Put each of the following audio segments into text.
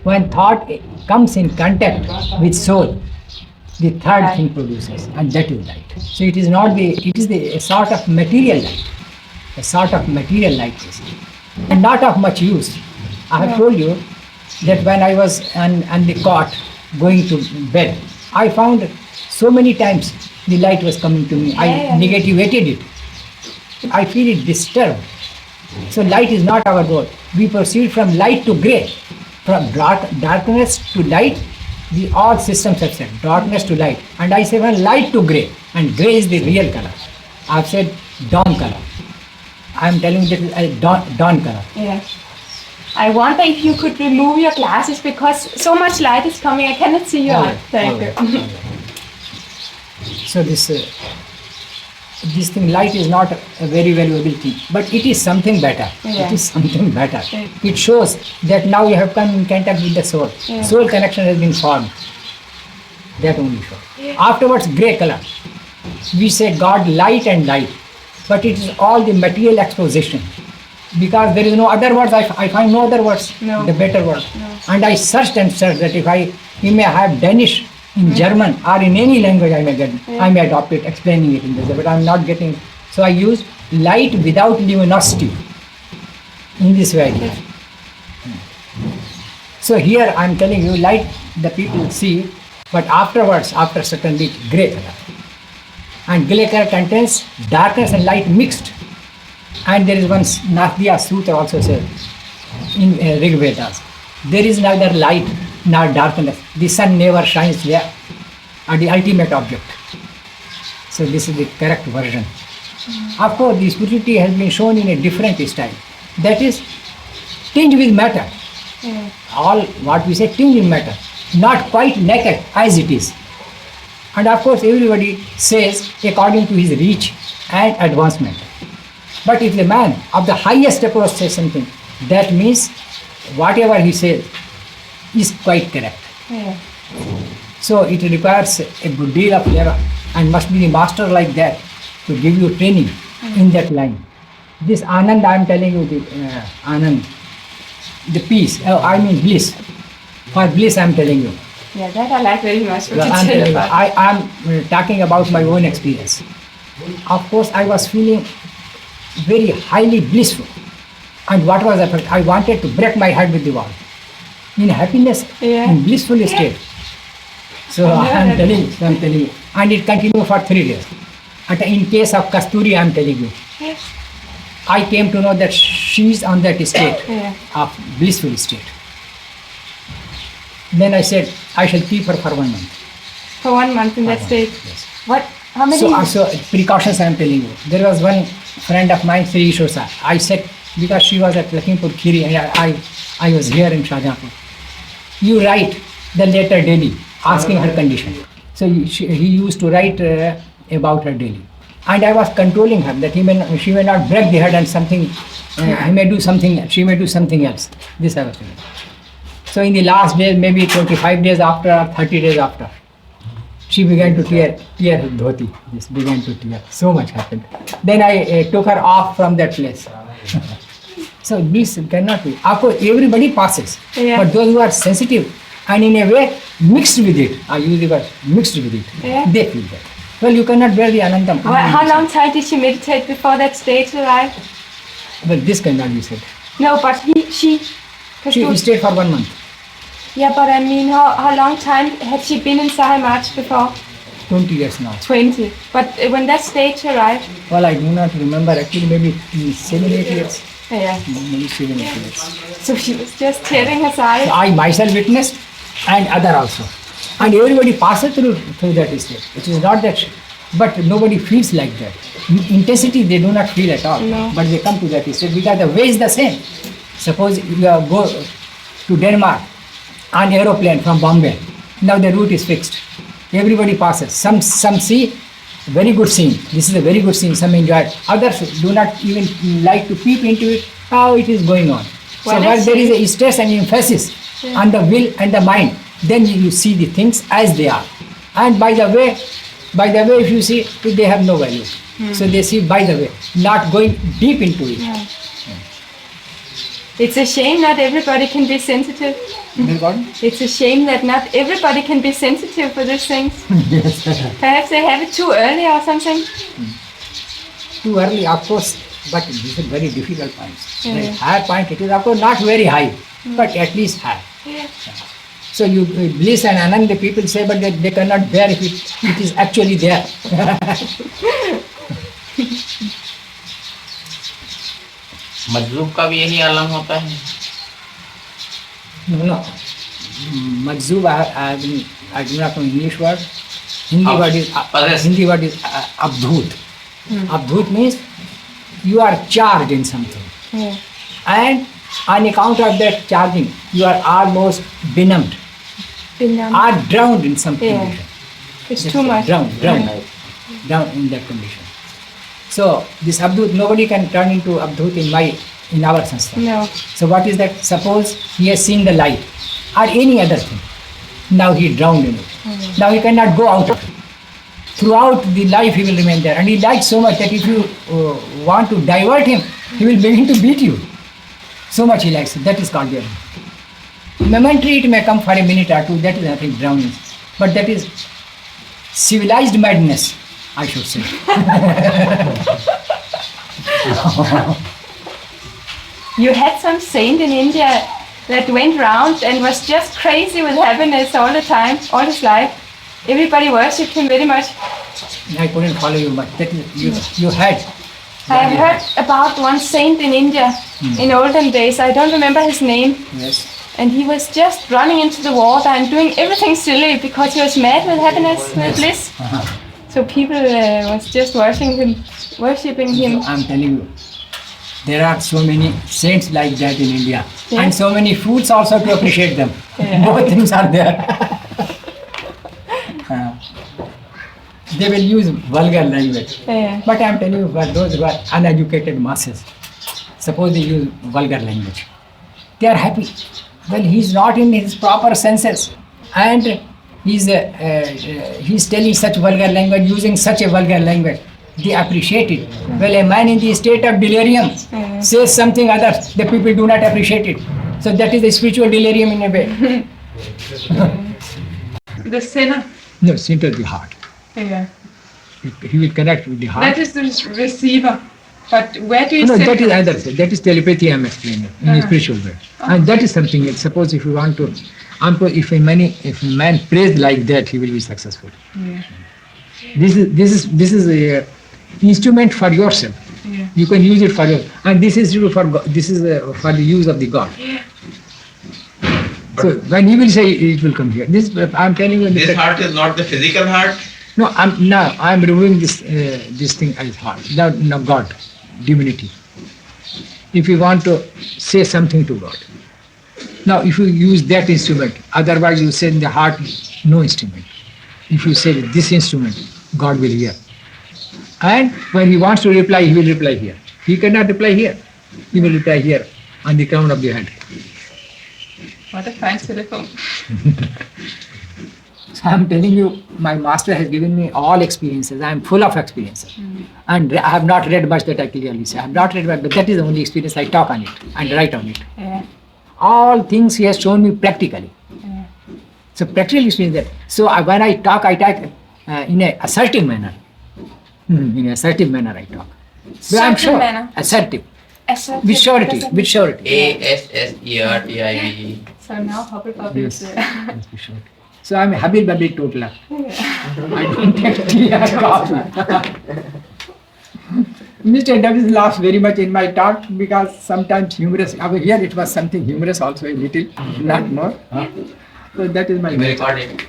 when thought comes in contact with soul, the third thing produces, and that is light. So it is not the, it is a sort of material light, a sort of material light, and not of much use. I have told you that when I was on the cot going to bed, I found so many times the light was coming to me. I negativated it. I feel it disturbed. So light is not our goal. We proceed from light to grey, from darkness to light. All systems have said darkness to light, and I say from light to grey, and grey is the real color. I have said dawn color. I am telling you this is a dawn color. Yeah. I wonder if you could remove your glasses because so much light is coming. I cannot see your eye. Thank you. So this thing, light is not a very valuable thing, but it is something better. Yeah. It is something better. Yeah. It shows that now you have come in contact with the soul. Yeah. Soul connection has been formed. That only shows. Yeah. Afterwards, grey color. We say God light and light, but it is all the material exposition. Because there is no other words, I find no other words, No. the better words. No. And I searched and searched that if I may have Danish in German or in any language I may get, I may adopt it, explaining it in this way, but I am not getting it. So I used light without luminosity in this way. So here I am telling you, light the people see, but afterwards, after certain bit, grey color. And grey color contains darkness and light mixed. And there is one Natya Sutra also said in Rig Vedas, there is neither light nor darkness. The sun never shines there, are the ultimate object. So this is the correct version. Of course, the spirituality has been shown in a different style. That is tinged with matter. Yeah. All what we say tinged with matter, not quite naked as it is. And of course, everybody says according to his reach and advancement. But if the man of the highest approach says something, that means whatever he says is quite correct. Yeah. So it requires a good deal of labor and must be the master like that to give you training in that line. This Anand, I am telling you, the Anand, the peace, I mean bliss. For bliss I am telling you. Yeah, that I like very much. What I you am said telling you, about I am talking about my own experience. Of course, I was feeling very highly blissful. And what was the effect? I wanted to break my head with the wall. In happiness, Yeah. in blissful state. So I am telling you. And it continued for 3 days. And in case of Kasturi, I am telling you. Yes. I came to know that she is on that state Yeah. of blissful state. Then I said, I shall keep her for 1 month. For 1 month in that state. Yes. What? How many? So precautions I am telling you. There was one friend of mine, Sri Ishosa. I said, because she was at Lakhimpur Khiri and I was here in Shajahanpur. You write the letter daily, asking her condition. So he used to write about her daily. And I was controlling her that she may not break the head and something, he may do something, she may do something else. This I was doing. So in the last days, maybe 25 days after or 30 days after, she began to tear her dhoti. This began to tear. So much happened. Then I took her off from that place. So this cannot be. Of course, everybody passes. Yeah. But those who are sensitive and in a way mixed with it, I use the word mixed with it, Yeah. they feel that. Well, you cannot bear the Anandam. How long time did she meditate before that stage arrived? But this cannot be said. No, but she. She stayed for 1 month. Yeah, but I mean, how long time had she been in Sahimarch before? 20 years now. 20. But when that stage arrived? Well, I do not remember. Actually, maybe 7, 8 years. Yeah. Maybe 7, 8 years. So she was just tearing her side. So I myself witnessed and other also. And everybody passes through that state. It is not that, but nobody feels like that. Intensity they do not feel at all. No. But they come to that state because the way is the same. Suppose you go to Denmark on aeroplane from Bombay. Now the route is fixed. Everybody passes. Some see very good scene. This is a very good scene. Some enjoy it. Others do not even like to peep into it. How it is going on. So Well, where there is a stress and emphasis on the will and the mind, then you see the things as they are. And by the way, if you see, they have no value. So they see by the way, not going deep into it. Yeah. It's a shame not everybody can be sensitive. It's a shame that not everybody can be sensitive for these things. Yes. Perhaps they have it too early or something. Too early, of course, but this is very difficult points. Yeah. The higher point, it is of course not very high, but at least high. Yeah. So you bliss and anand, the people say, but they cannot bear if it is actually there. मजलूब का भी यही आलम होता है. No. Majzub, I do not know English word. Hindi word is abdhut. Abdhut means you are charged in something. Yeah. And on account of that charging, you are almost benumbed or drowned in some condition. It's too much. Drowned in that condition. So this abdhut, nobody can turn into abdhut in our sanskar. No. So what is that? Suppose he has seen the light or any other thing. Now he drowned in it. Now he cannot go out of it. Throughout the life he will remain there. And he likes so much that if you want to divert him, he will begin to beat you. So much he likes it. That is called drowning. Momentary it may come for a minute or two. That is nothing, drowning. But that is civilized madness, I should say. You had some saint in India that went round and was just crazy with happiness all the time, all his life. Everybody worshipped him very much. I couldn't follow you, but that is, you had. I have heard about one saint in India in olden days. I don't remember his name. Yes. And he was just running into the water and doing everything silly because he was mad with happiness, with bliss. So people was just worshipping him. I'm telling you, there are so many saints like that in India. Yeah. And so many fools also to appreciate them. Yeah. Both things are there. They will use vulgar language. Yeah. But I'm telling you, for those who are uneducated masses, suppose they use vulgar language, they are happy. Well, he's not in his proper senses, and he's telling such vulgar language, using such a vulgar language. They appreciate it. Well, a man in the state of delirium says something other, the people do not appreciate it. So that is a spiritual delirium in a way. The sinner. No, center of the heart. Yeah. He will connect with the heart. That is the receiver. But where do you No, sit? that is other. That is telepathy. I'm explaining in a spiritual way, and that is something else. Suppose if you want to, if a man prays like that, he will be successful. Yeah. This is a instrument for yourself. Yeah. You can use it for your, and this is for God. This is for the use of the God. So when he will say it will come here. This I'm telling you. This heart is not the physical heart. No, I'm removing this thing as heart. No, God, divinity. If you want to say something to God. Now, if you use that instrument, otherwise you say in the heart, no instrument. If you say this instrument, God will hear. And when he wants to reply, he will reply here. He cannot reply here. He will reply here, on the crown of the head. What a fine telephone. So I'm telling you, my master has given me all experiences. I am full of experiences. And I have not read much that I clearly say. I have not read much, but that is the only experience I talk on it and write on it. Yeah. All things he has shown me practically. So practically experience that. So when I talk in a assertive manner. In an assertive manner I talk. But I'm sure. Manner. Assertive. Assertive. With surety. With surety. ASSERTIVE. So now Hubblepuppy is Yes. Yes, with surety. So I'm a habil babil totaler. I don't take tea or coffee. Mr. Davis laughs very much in my talk because sometimes humorous. Over here it was something humorous also a little, not more. So that is my. Recorded.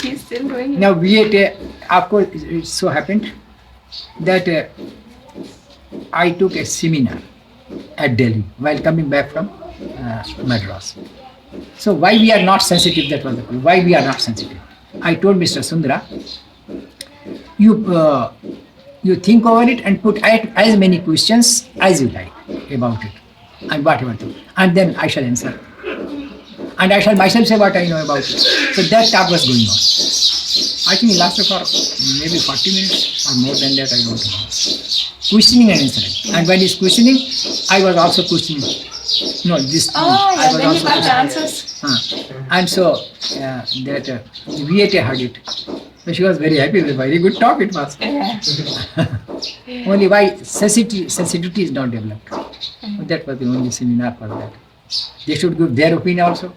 He's still doing it. Now we had, of course, it so happened that I took a seminar at Delhi while coming back from Madras. So why we are not sensitive? That was the problem. Why we are not sensitive? I told Mr. Sundara, you think over it and put as many questions as you like about it and whatever, and then I shall answer. And I shall myself say what I know about it. So that talk was going on. I think it lasted for maybe 40 minutes or more than that, I don't know. questioning and answering. And when he's questioning, I was also questioning. No, this. Oh, I yeah, was then you also got the questioning. answers. And so that VAT heard it. So she was very happy. Very good talk it was. Yeah. Only why sensitivity is not developed. That was the only seminar for that. They should give their opinion also.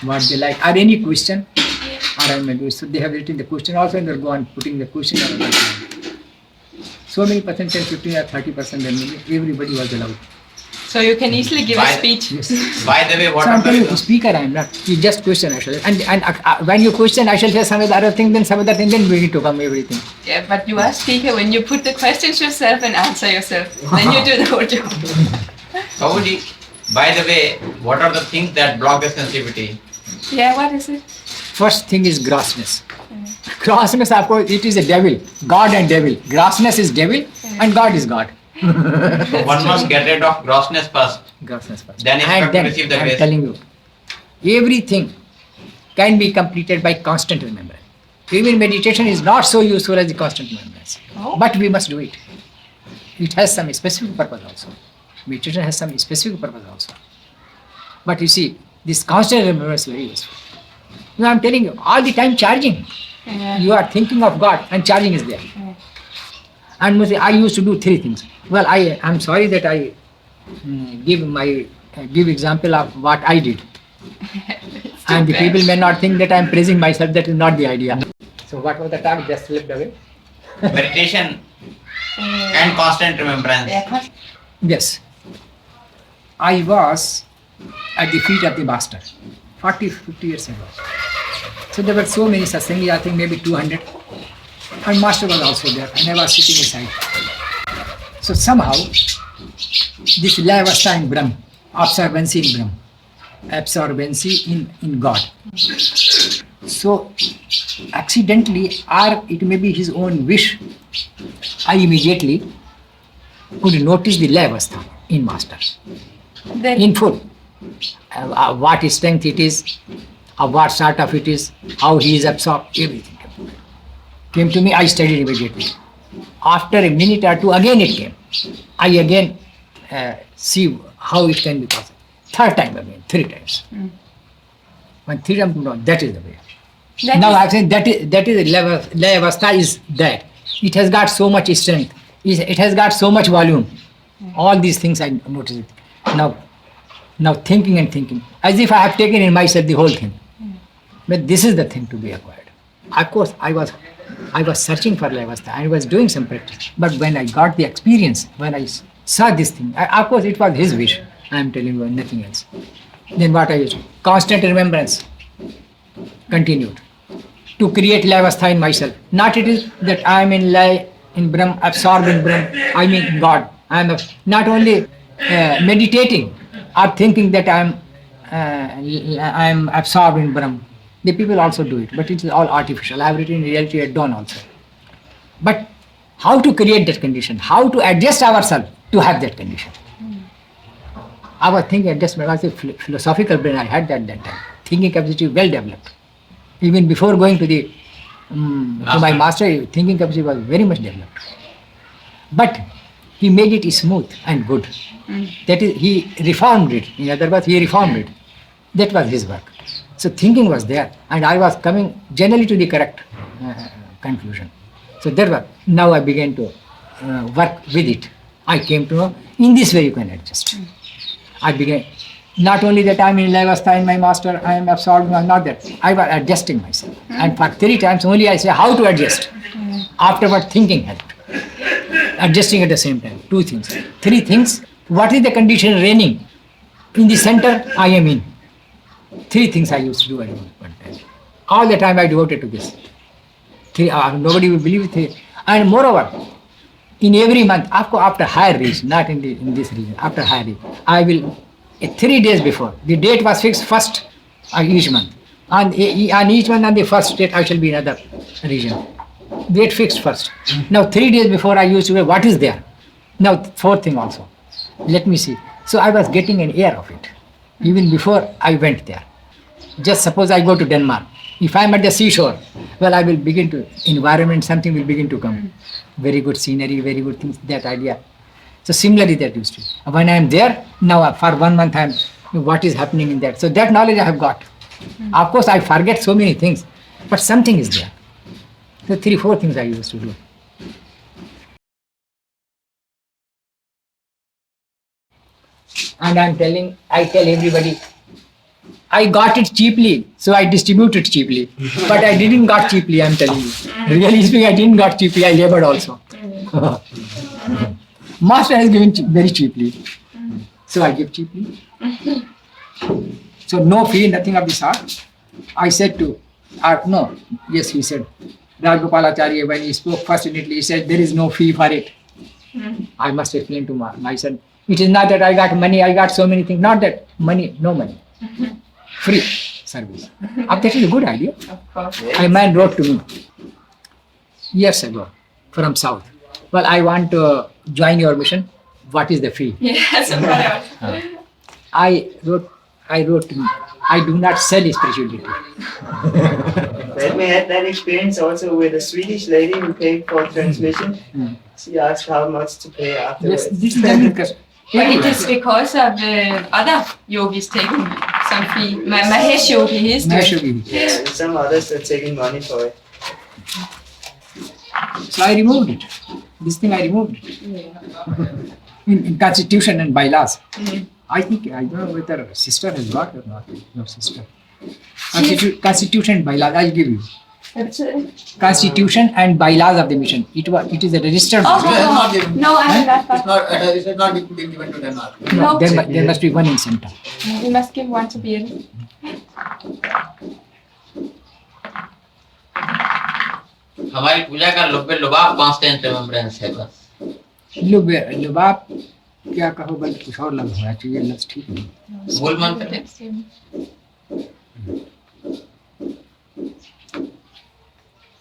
What they like. Or any question. Or I may do. So they have written the question also and they'll go on putting the question. So many percent, 10, 15 or 30%, then everybody was allowed. So you can easily give a Why? speech. Yes. By the way, what So I'm about telling you, speaker I am not. You just question I shall. And when you question, I shall say some other thing, then some other thing, then we need to come everything. Yeah, but you are speaker when you put the questions yourself and answer yourself. Then you do the whole job. Babuji, by the way, what are the things that block the sensitivity? Yeah, what is it? First thing is grossness. Grossness, of course, it is a devil. God and devil. Grossness is devil and God is God. So one must get rid of grossness first. Grossness first. Then expect to receive the I'm grace. telling you, everything can be completed by constant remembrance. Even meditation is not so useful as the constant remembrance. Oh. But we must do it. It has some specific purpose also. Meditation has some specific purpose also. But you see, this constant remembrance is very useful. No, I'm telling you, all the time charging. Yeah. You are thinking of God and charging is there. And I used to do 3 things. Well, I'm sorry that I give example of what I did. And the bad. people may not think that I'm praising myself. That is not the idea. So what was the talk? Just slipped away. Meditation and constant remembrance. Yeah. Yes. I was at the feet of the master 40, 50 years ago. So there were so many satsangi, I think maybe 200. And master was also there and I was sitting aside. So somehow this layavastha in Brahm, absorbency in Brahm, absorbency in God. So accidentally, or it may be his own wish, I immediately could notice the layavastha in master, Then in full. What strength it is, what sort of it is, how he is absorbed, everything came to me. I studied immediately. After a minute or two, again it came. I again see how it can be possible. Third time again, 3 times. When 3 times, no, that is the way. that Now is- I'm saying that is layavastha is that. It has got so much strength. It has got so much volume. All these things I notice it. Now thinking and thinking, as if I have taken in myself the whole thing. But this is the thing to be acquired. Of course, I was searching for layavastha. I was doing some practice. But when I got the experience, when I saw this thing, of course it was his wish. I am telling you nothing else. Then what I used? Constant remembrance continued to create layavastha in myself. Not it is that I am in lay in Brahm, absorbed in Brahm. I mean God. I am not only meditating or thinking that I am absorbed in Brahm. The people also do it, but it is all artificial. I have written in reality at dawn also. But how to create that condition? How to adjust ourselves to have that condition? Our thinking adjustment was a philosophical brain I had at that time. Thinking capacity well developed. Even before going to the to my master, thinking capacity was very much developed. But he made it smooth and good. That is, he reformed it. In other words, he reformed it. That was his work. So thinking was there, and I was coming generally to the correct conclusion. So that was, now I began to work with it. I came to know, in this way you can adjust. I began, not only that I am in layavastha in my master, I am absorbed, not that. I was adjusting myself. And for 3 times only I say how to adjust. Afterward thinking helped. Adjusting at the same time. 2 things. 3 things. What is the condition reigning? In the center, I am in. 3 things I used to do at one time. All the time I devoted to this. 3, nobody will believe it. And moreover, in every month, after higher region, not in this region, after higher region, I will, 3 days before, the date was fixed first each month. On each month on the first date, I shall be in another region. Date fixed first. Now 3 days before I used to say, what is there? Now 4th thing also. Let me see. So I was getting an air of it. Even before I went there. Just suppose I go to Denmark. If I'm at the seashore, well, I will begin to, environment, something will begin to come. Very good scenery, very good things, that idea. So similarly that used to be. When I'm there, now for 1 month I'm, what is happening in that. So that knowledge I have got. Of course, I forget so many things, but something is there. So 3-4 things I used to do. And I tell everybody, I got it cheaply, so I distribute it cheaply. But I didn't got cheaply, I'm telling you. Really speaking, I didn't got cheaply, I labored also. Master has given very cheaply. So I give cheaply. So no fee, nothing of the sort. I said to, he said, Rajgopalacharya, when he spoke first in Italy, he said, there is no fee for it. I must explain to my son. It is not that I got money, I got so many things. Not that money, no money. Free service. That is a good idea. Of course. A man wrote to me years ago from South. Well, I want to join your mission. What is the fee? Yeah, so whatever. I wrote to him, I do not sell spirituality. Let me had that experience also with a Swedish lady who paid for translation. She asked how much to pay afterwards. Yes, this is the because But it is because of other yogis taking some fee. Mahesh yogi, he is doing. Yeah, and some others are taking money for it. So I removed it. This thing I removed it. In constitution and bylaws. I think, I don't know whether sister has got or not. No sister. Constitution and bylaws, I'll give you. Constitution and bylaws of the mission. It is a registered. No, I have not. It has not been given to Denmark. No, there must be one in center. We must give one to Birte. हमारी पूजा का लुब्बे लुबाब constant remembrance है बस। लुबाब क्या कहो, बल्कि कुछ और लफ्ज होना चाहिए, लफ्ज ठीक नहीं। मूल मंत्र है।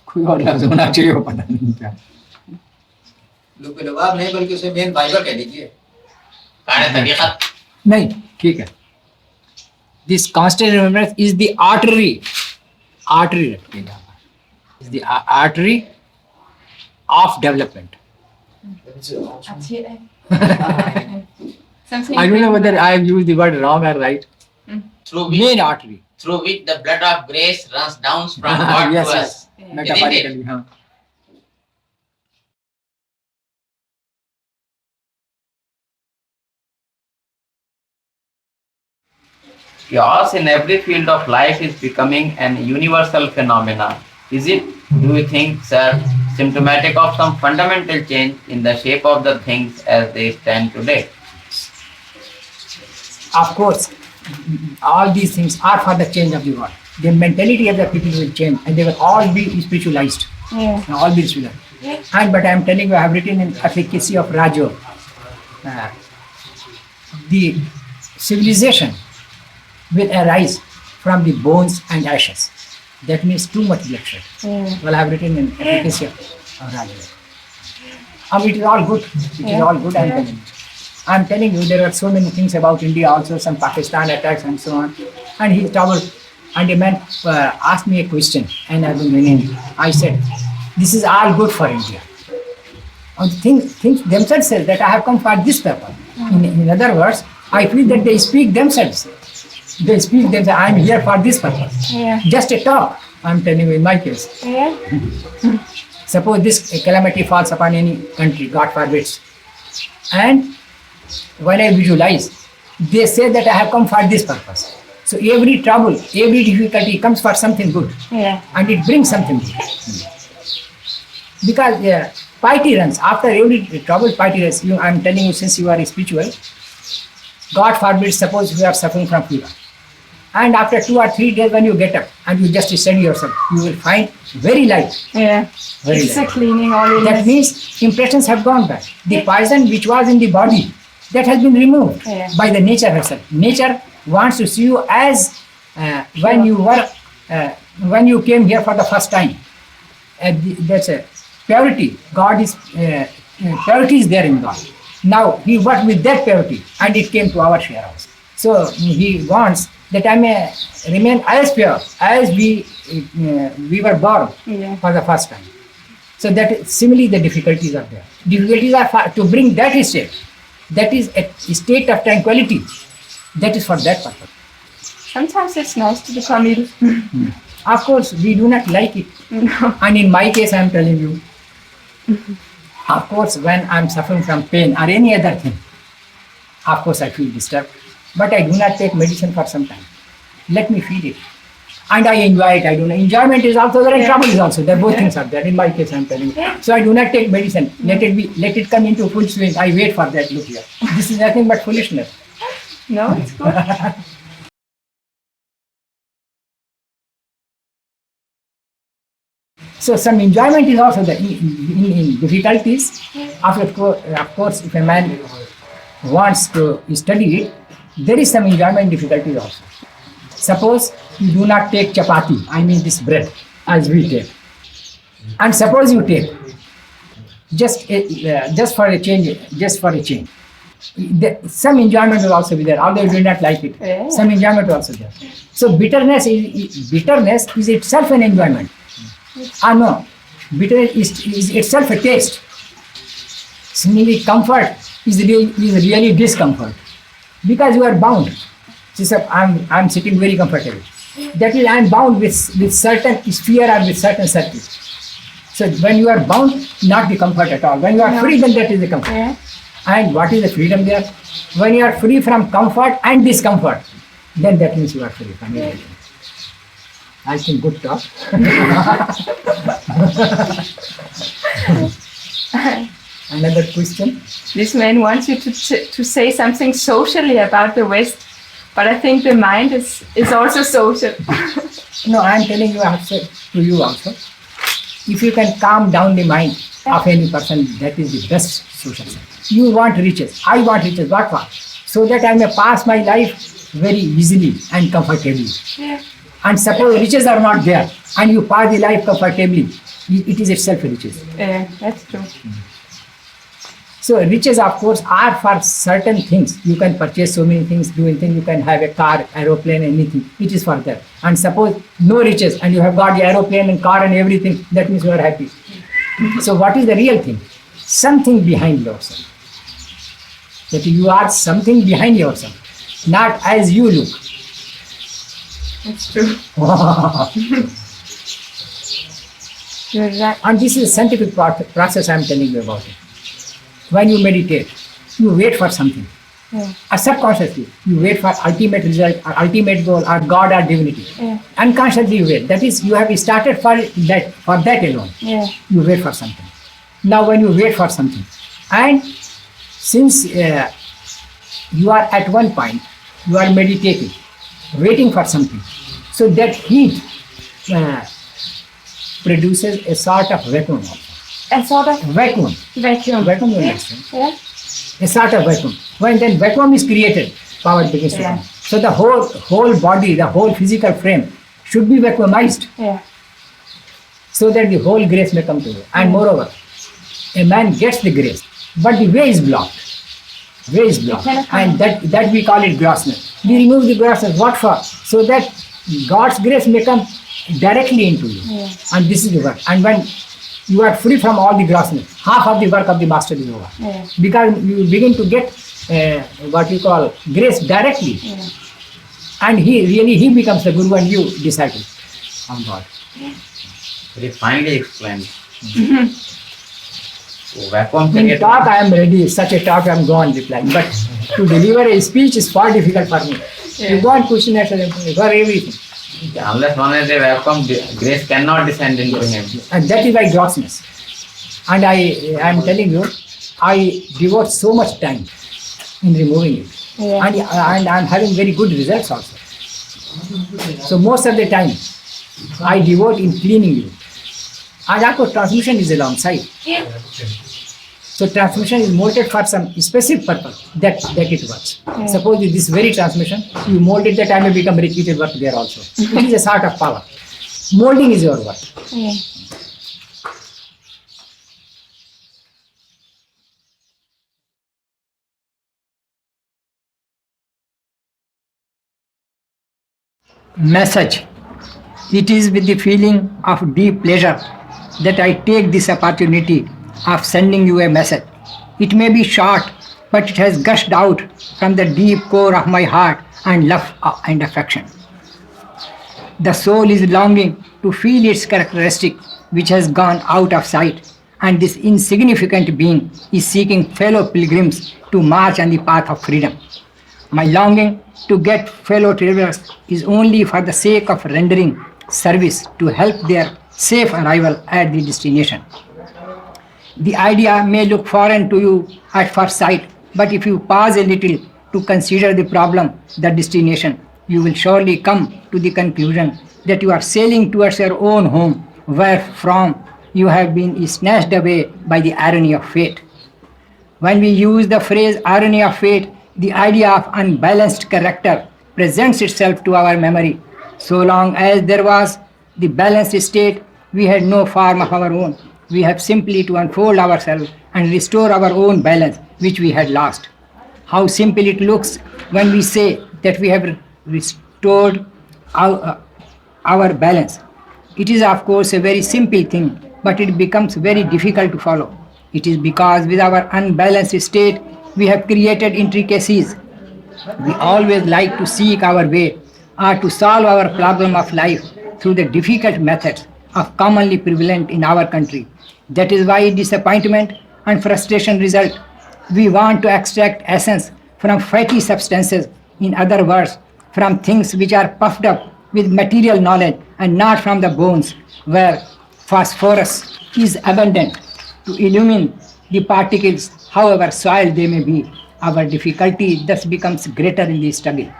कोई और लफ्ज होना चाहिए, वो पता नहीं क्या। लुब्बे लुबाब नहीं, बल्कि उसे मेन बाइबल कह लीजिए। कार्य तरीक़त नहीं, ठीक है। This constant remembrance is the artery रखेगा। Is the artery of development. I don't know whether I have used the word wrong or right. through Main artery. which the blood of grace runs down from God Yes, to yes. us. Metaphorically, huh? Chaos in every field of life is becoming an universal phenomenon. Is it, do you think, sir, symptomatic of some fundamental change in the shape of the things as they stand today? Of course, all these things are for the change of the world. The mentality of the people will change, and they will all be spiritualized. Yeah. All be spiritualized. And but I am telling you, I have written in Efficacy of Rajo, the civilization will arise from the bones and ashes. That means too much bloodshed. Well, I have written in Efficacy of Rajo. It is all good. It is all good. I am telling you, there are so many things about India also, some Pakistan attacks and so on. And he troubled. And a man asked me a question, and I said, this is all good for India. And things themselves say that I have come for this purpose. In other words, I feel that they speak themselves. They speak themselves, I am here for this purpose. Yeah. Just a talk, I am telling you in my case. Yeah. Suppose this calamity falls upon any country, God forbids. And when I visualize, they say that I have come for this purpose. So every trouble, every difficulty comes for something good. Yeah. And it brings something good. Because piety runs, after every trouble, piety runs. I am telling you, since you are spiritual, God forbid, suppose you are suffering from fever. And after 2 or 3 days when you get up and you just steady yourself, you will find very light. Yeah. Very It's a light. cleaning all in. That means impressions have gone back. The poison which was in the body, that has been removed by the nature herself. Nature wants to see you as when you came here for the first time. That's a purity. God is purity is there in God. Now he worked with that purity, and it came to our share also. So he wants that I may remain as pure as we were born Yeah. for the first time. So that similarly the difficulties are there. Difficulties are to bring that state. That is a state of tranquility. That is for that purpose. Sometimes it's nice to become ill. Of course, we do not like it. No. And in my case, I am telling you, of course, when I am suffering from pain or any other thing, of course, I feel disturbed. But I do not take medicine for some time. Let me feel it. And I enjoy it. I do not. Enjoyment is also there and Yeah. trouble is also there. Both things are there. In my case, I am telling you. Yeah. So I do not take medicine. Let it be. Let it come into full swing. I wait for that. Look here. This is nothing but foolishness. No, it's good. So some enjoyment is also there in difficulties. Of course, if a man wants to study it, there is some enjoyment difficulties also. Suppose you do not take chapati, I mean this bread, as we take. And suppose you take, just for a change, some enjoyment will also be there, although you do not like it. Yeah. Some enjoyment will also there. So bitterness is itself an enjoyment. No, bitterness is itself a taste. Similarly, comfort is really discomfort because you are bound. I'm sitting very comfortable. That is, I am bound with certain sphere or with certain circle. So when you are bound, not the comfort at all. When you are free, then that is the comfort. Yeah. And what is the freedom there? When you are free from comfort and discomfort, then that means you are free from everything. I think good talk. Another question? This man wants you to say something socially about the West, but I think the mind is also social. No, I am telling you also to you also. If you can calm down the mind of any person, that is the best social science. You want riches. I want riches. What for? So that I may pass my life very easily and comfortably. Yeah. And suppose riches are not there and you pass the life comfortably, it is itself riches. Yeah, that's true. So riches, of course, are for certain things. You can purchase so many things, do anything. You can have a car, aeroplane, anything. It is for that. And suppose no riches and you have got the aeroplane and car and everything, that means you are happy. So what is the real thing? Something behind yourself. That you are something behind yourself, not as you look. That's true. You're right. And this is a scientific process I am telling you about it. When you meditate, you wait for something. Yeah. Subconsciously, you wait for ultimate result, or ultimate goal, or God or divinity. Yeah. Unconsciously you wait. That is, you have started for that alone. Yeah. You wait for something. Now when you wait for something, and since you are at one point, you are meditating, waiting for something. So that heat produces a sort of vacuum. A sort of Vacuum. vacuum. Vacuum, you Yeah. understand? Yeah. A sort of vacuum. When then vacuum is created, power begins to Yeah. come. So the whole body, the whole physical frame should be vacuumized Yeah. so that the whole grace may come to you. And moreover, a man gets the grace, but the way is blocked. Way is blocked. cannot come. And that we call it grossness. We remove the grossness. What for? So that God's grace may come directly into you. Yeah. And this is the work. And when you are free from all the grossness, half of the work of the master is over. Yeah. Because you begin to get what you call grace directly. Yeah. And he becomes the guru and you disciple of God. Very finely explained. Vacuum In created. talk I am ready, such a talk I am gone replying. But to deliver a speech is far difficult for me. You go on question after for everything. Unless one is a vacuum, grace cannot descend into him. And that is why grossness. And I am telling you, I devote so much time in removing it. Yeah. And I am having very good results also. So most of the time, I devote in cleaning you. And of course, transmission is alongside. Yeah. So transmission is molded for some specific purpose that it works. Yeah. Suppose this very transmission, you mold it that I may become repeated work there also. It is a sort of power. Molding is your work. Yeah. message. It is with the feeling of deep pleasure that I take this opportunity of sending you a message. It may be short, but it has gushed out from the deep core of my heart and love and affection. The soul is longing to feel its characteristic which has gone out of sight, and this insignificant being is seeking fellow pilgrims to march on the path of freedom. My longing to get fellow travelers is only for the sake of rendering service to help their safe arrival at the destination. The idea may look foreign to you at first sight, but if you pause a little to consider the problem, the destination, you will surely come to the conclusion that you are sailing towards your own home, where from you have been snatched away by the irony of fate. When we use the phrase irony of fate, the idea of unbalanced character presents itself to our memory. So long as there was the balanced state, we had no form of our own. We have simply to unfold ourselves and restore our own balance, which we had lost. How simple it looks when we say that we have restored our balance. It is, of course, a very simple thing, but it becomes very difficult to follow. It is because with our unbalanced state, we have created intricacies. We always like to seek our way or to solve our problem of life through the difficult methods of commonly prevalent in our country. That is why disappointment and frustration result. We want to extract essence from fatty substances, in other words, from things which are puffed up with material knowledge and not from the bones, where phosphorus is abundant to illumine the particles, however soiled they may be. Our difficulty thus becomes greater in the struggle.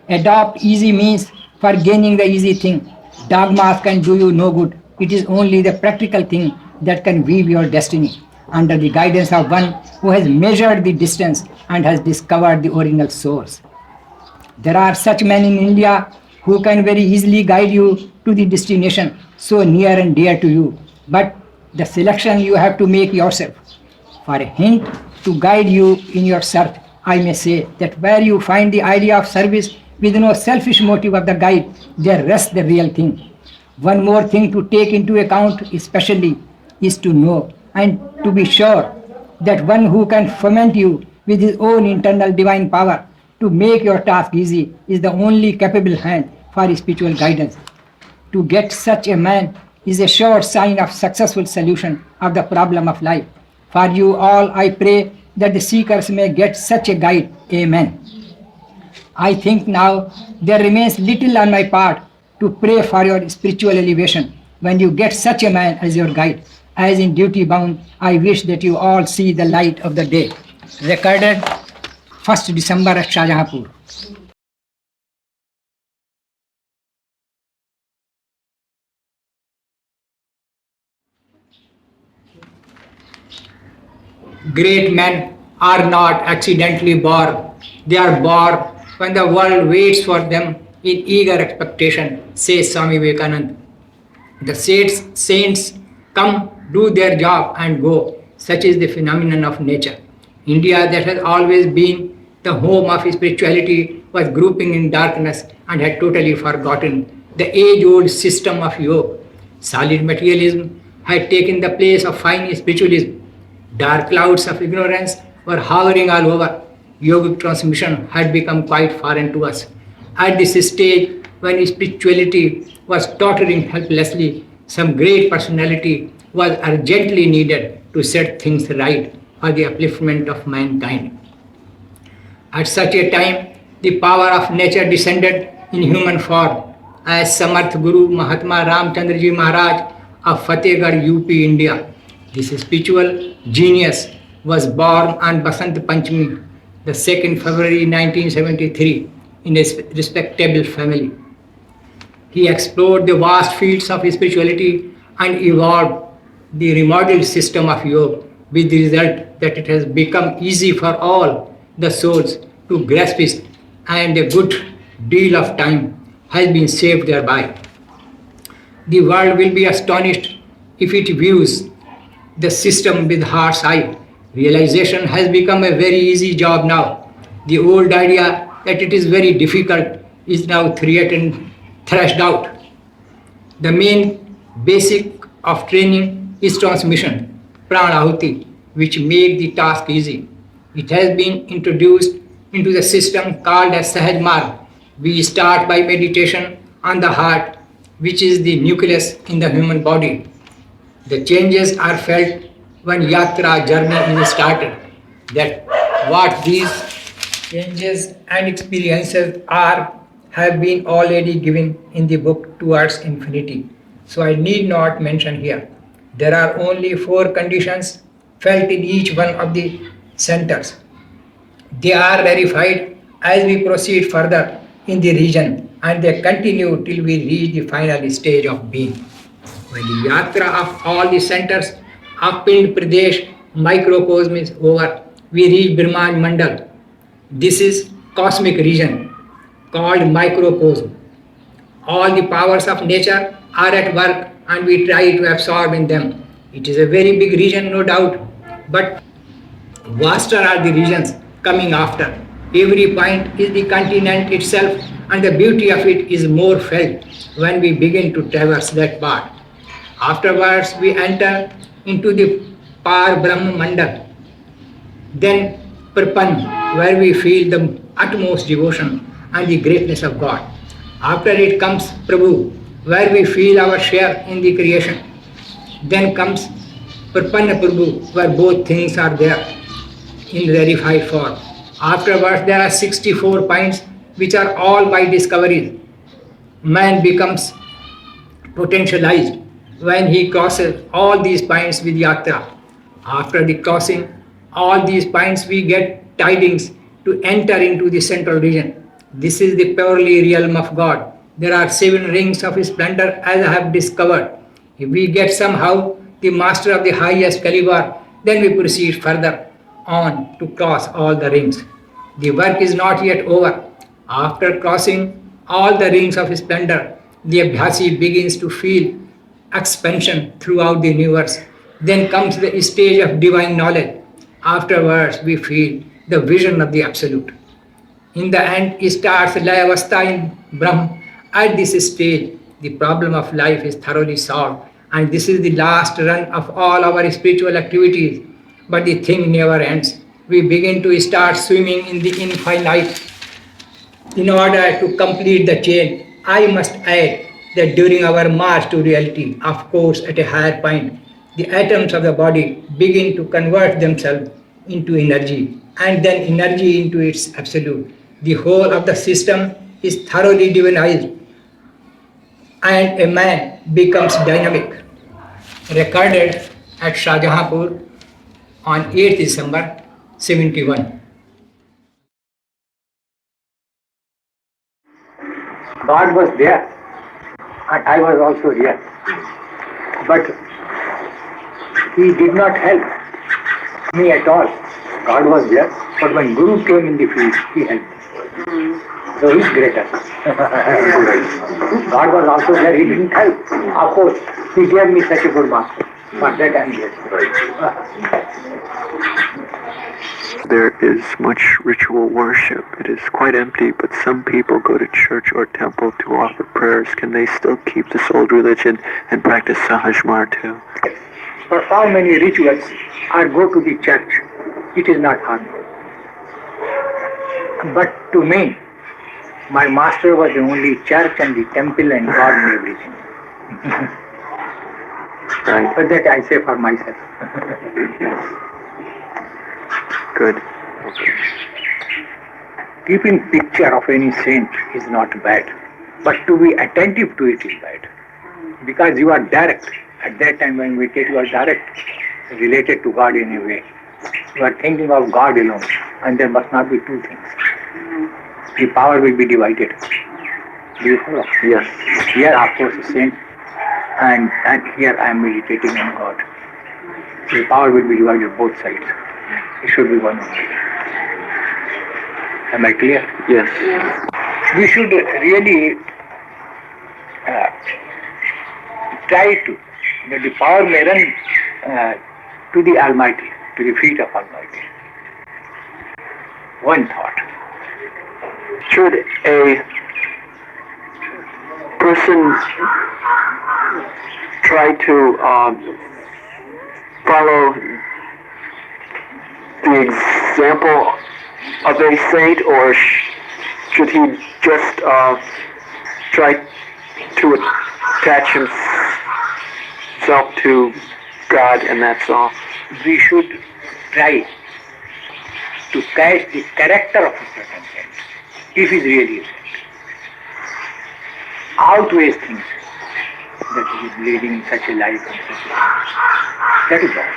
Adopt easy means for gaining the easy thing. Dogmas can do you no good. It is only the practical thing that can weave your destiny under the guidance of one who has measured the distance and has discovered the original source. There are such men in India who can very easily guide you to the destination so near and dear to you. But the selection you have to make yourself. For a hint to guide you in your search, I may say that where you find the idea of service with no selfish motive of the guide, there rests the real thing. One more thing to take into account especially is to know and to be sure that one who can foment you with his own internal divine power to make your task easy is the only capable hand for spiritual guidance. To get such a man is a sure sign of successful solution of the problem of life. For you all, I pray that the seekers may get such a guide. Amen. I think now there remains little on my part to pray for your spiritual elevation when you get such a man as your guide. As in duty bound, I wish that you all see the light of the day. Recorded 1st December at Shajahanpur. Great men are not accidentally born. They are born when the world waits for them in eager expectation, says Swami Vivekananda. The saints come, do their job and go. Such is the phenomenon of nature. India, that has always been the home of spirituality, was grouping in darkness and had totally forgotten the age-old system of yoga. Solid materialism had taken the place of fine spiritualism. Dark clouds of ignorance were hovering all over. Yogic transmission had become quite foreign to us. At this stage, when spirituality was tottering helplessly, some great personality was urgently needed to set things right for the upliftment of mankind. At such a time, the power of nature descended in human form, as Samarth Guru Mahatma Ramchandra Ji Maharaj of Fatehgarh, UP, India. This spiritual genius was born on Basant Panchami, the 2nd February 1973, in a respectable family. He explored the vast fields of spirituality and evolved the remodeled system of yoga, with the result that it has become easy for all the souls to grasp it, and a good deal of time has been saved thereby. The world will be astonished if it views the system with heart's eye. Realization has become a very easy job now. The old idea that it is very difficult is now thrashed out. The main basic of training is transmission, pranahuti, which make the task easy. It has been introduced into the system called as Sahaj Marg. We start by meditation on the heart, which is the nucleus in the human body. The changes are felt when yatra journey is started. That what these changes and experiences are have been already given in the book Towards Infinity. So I need not mention here. There are only 4 conditions felt in each one of the centers. They are verified as we proceed further in the region and they continue till we reach the final stage of being. When the yatra of all the centers of Pind Pradesh microcosm is over, we reach Brahman Mandal. This is cosmic region called microcosm. All the powers of nature are at work and we try to absorb in them. It is a very big region, no doubt, but vaster are the regions coming after. Every point is the continent itself, and the beauty of it is more felt when we begin to traverse that part. Afterwards, we enter into the Par Brahma Mandal, then Prapan, where we feel the utmost devotion and the greatness of God. After it comes Prabhu, where we feel our share in the creation. Then comes Prapanna Prabhu, where both things are there in verified form. Afterwards, there are 64 points which are all by discoveries. Man becomes potentialized when he crosses all these points with yatra. After the crossing all these points, we get tidings to enter into the central region. This is the purely realm of God. There are 7 rings of splendor as I have discovered. If we get somehow the master of the highest caliber, then we proceed further on to cross all the rings. The work is not yet over. After crossing all the rings of splendor, the Abhyasi begins to feel expansion throughout the universe. Then comes the stage of divine knowledge. Afterwards, we feel the vision of the Absolute. In the end, it starts Layavastha in Brahm. At this stage, the problem of life is thoroughly solved, and this is the last run of all our spiritual activities. But the thing never ends. We begin to start swimming in the infinite. In order to complete the chain, I must add that during our march to reality, of course, at a higher point, the atoms of the body begin to convert themselves into energy, and then energy into its absolute. The whole of the system is thoroughly divinized, and a man becomes dynamic. Recorded at Shajahanpur on 8th December 71. God was there, and I was also here. But he did not help me at all. God was there, but when Guru came in the field, he helped me. So he is greater. God was also there, he didn't help. Of course, he gave me such a good master. For that I am grateful. There is much ritual worship. It is quite empty, but some people go to church or temple to offer prayers. Can they still keep this old religion and practice Sahajmar too? Perform many rituals or go to the church. It is not harmful. But to me, my master was the only church and the temple and God and everything. Right. But that I say for myself. Good. Keeping picture of any saint is not bad, but to be attentive to it is bad. Because you are direct. At that time when we take, you are direct, related to God in a way. You are thinking of God alone, and there must not be two things. The power will be divided. Do you follow? Yes. Here, of course, a saint, and here I am meditating on God. The power will be divided both sides. It should be one only. Am I clear? Yes. We should really try to, that the power may run to the Almighty, to the feet of Almighty. One thought. Should a person try to follow the example of a saint, or should he just try to attach himself to God and that's all? We should try to catch the character of a certain saint, if he is really a saint. Outweighs things that he is leading such a life and such a life. That is all.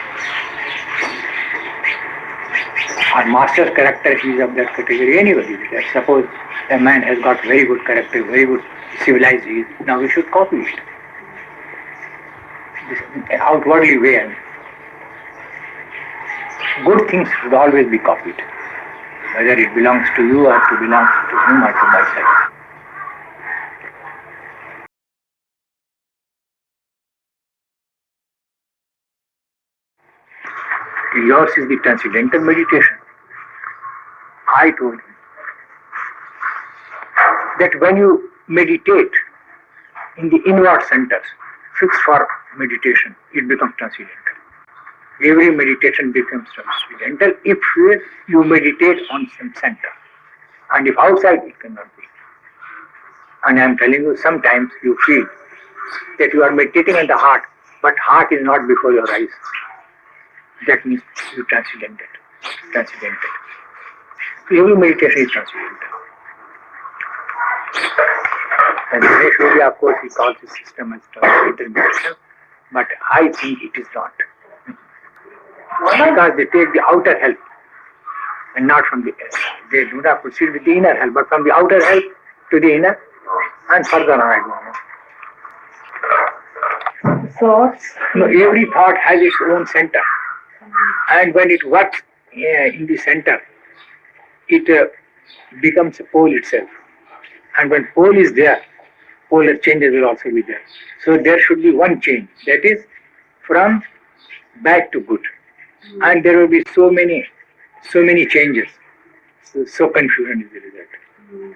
Our master's character is of that category. Anybody, suppose a man has got very good character, very good civilized, now we should copy it. This outwardly way, I mean. Good things should always be copied, whether it belongs to you or to belongs to him or to myself. Yours is the transcendental meditation. I told him that when you meditate in the inward centers, fixed for meditation, it becomes transcendental. Every meditation becomes transcendental if you meditate on some center. And if outside, it cannot be. And I am telling you, sometimes you feel that you are meditating on the heart, but heart is not before your eyes. That means you transcendented. Every meditation is transcendental. And Ganesh Yogi, of course, he calls his system as transcendental meditation, but I think it is not. Because they take the outer help and not from the inner. They do not proceed with the inner help, but from the outer help to the inner and further on, I don't know. Thoughts? No, every thought has its own center. And when it works in the center, it becomes a pole itself. And when pole is there, polar changes will also be there. So there should be one change, that is from bad to good. And there will be so many changes. So confusion is the result.